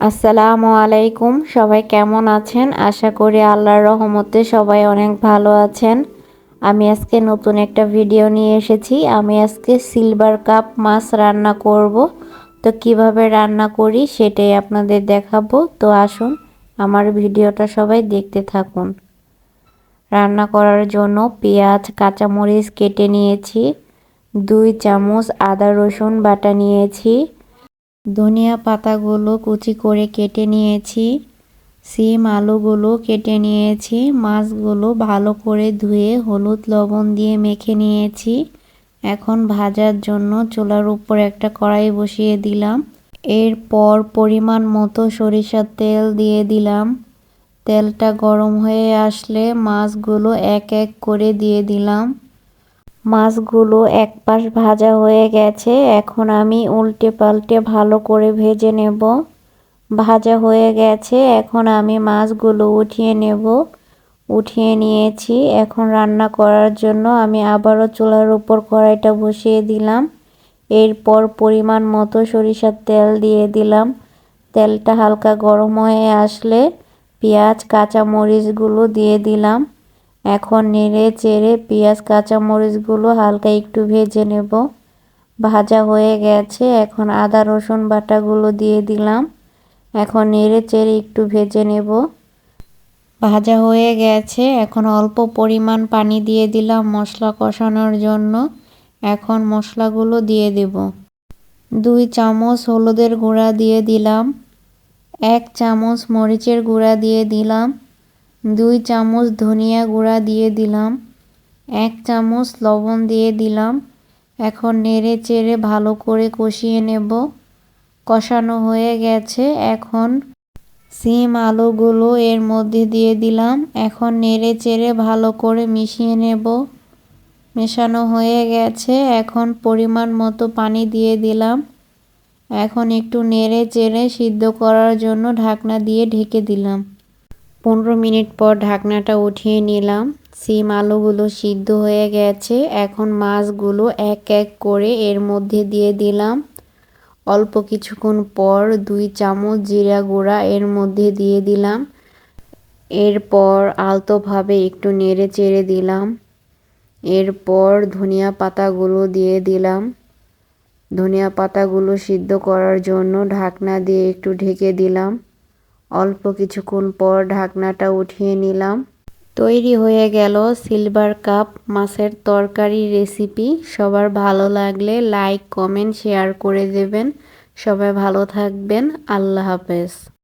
আসসালামু আলাইকুম, সবাই কেমন আছেন? আশা করি আল্লাহর রহমতে সবাই অনেক ভালো আছেন। আমি আজকে নতুন একটা ভিডিও নিয়ে এসেছি। আমি আজকে সিলভার কাপ মাছ রান্না করব। তো কিভাবে রান্না করি সেটাই আপনাদের দেখাবো। তো আসুন আমার ভিডিওটা সবাই দেখতে থাকুন। রান্না করার জন্য পেঁয়াজ কাঁচামরিচ কেটে নিয়েছি, 2 চামচ আদা রসুন বাটা নিয়েছি, ধনিয়া পাতাগুলো কুচি করে কেটে নিয়েছি, সিম আলুগুলো কেটে নিয়েছি, মাছগুলো ভালো করে ধুয়ে হলুদ লবণ দিয়ে মেখে নিয়েছি। এখন ভাজার জন্য চুলার উপর একটা কড়াই বসিয়ে দিলাম। এরপর পরিমাণ মতো সরিষার তেল দিয়ে দিলাম। তেলটা গরম হয়ে আসলে মাছগুলো এক এক করে দিয়ে দিলাম। মাছগুলো এক পাশ ভাজা হয়ে গেছে, এখন আমি উল্টে পাল্টে ভালো করে ভেজে নেব। ভাজা হয়ে গেছে, এখন আমি মাছগুলো উঠিয়ে নেব। উঠিয়ে নিয়েছি। এখন রান্না করার জন্য আমি আবারও চুলার উপর কড়াইটা বসিয়ে দিলাম। এরপর পরিমাণ মতো সরিষার তেল দিয়ে দিলাম। তেলটা হালকা গরম হয়ে আসলে পেঁয়াজ কাঁচামরিচগুলো দিয়ে দিলাম। এখন নেড়ে চেড়ে পেঁয়াজ কাঁচামরিচগুলো হালকা একটু ভেজে নেব। ভাজা হয়ে গেছে, এখন আদা রসুন বাটাগুলো দিয়ে দিলাম। এখন নেড়ে চেড়ে একটু ভেজে নেব। ভাজা হয়ে গেছে, এখন অল্প পরিমাণ পানি দিয়ে দিলাম মশলা কষানোর জন্য। এখন মশলাগুলো দিয়ে দেব। 2 চামচ হলুদের গুঁড়া দিয়ে দিলাম, 1 চামচ মরিচের গুঁড়া দিয়ে দিলাম, 2 চামচ ধনিয়া গুঁড়া দিয়ে দিলাম, 1 চামচ লবণ দিয়ে দিলাম। এখন নেড়ে চেড়ে ভালো করে কষিয়ে নেব। কষানো হয়ে গেছে, এখন সিম আলুগুলো এর মধ্যে দিয়ে দিলাম। এখন নেড়ে চেড়ে ভালো করে মিশিয়ে নেব। মেশানো হয়ে গেছে, এখন পরিমাণ মতো পানি দিয়ে দিলাম। এখন একটু নেড়ে চেড়ে সিদ্ধ করার জন্য ঢাকনা দিয়ে ঢেকে দিলাম। 15 মিনিট পর ঢাকনাটা উঠিয়ে নিলাম। সিম আলুগুলো সিদ্ধ হয়ে গেছে, এখন মাছগুলো এক এক করে এর মধ্যে দিয়ে দিলাম। অল্প কিছুক্ষণ পর 2 চামচ জিরা গুঁড়া এর মধ্যে দিয়ে দিলাম। এরপর আলতোভাবে একটু নেড়ে চেড়ে দিলাম। এরপর ধনিয়া পাতাগুলো দিয়ে দিলাম। ধনিয়া পাতাগুলো সিদ্ধ করার জন্য ঢাকনা দিয়ে একটু ঢেকে দিলাম। অল্প কিছুক্ষণ পর ঢাকনাটা উঠিয়ে নিলাম। তৈরি হয়ে গেল সিলভার কাপ মাছের তরকারি রেসিপি। সবার ভালো লাগলে লাইক কমেন্ট শেয়ার করে দেবেন। সবাই ভালো থাকবেন। আল্লাহ হাফেজ।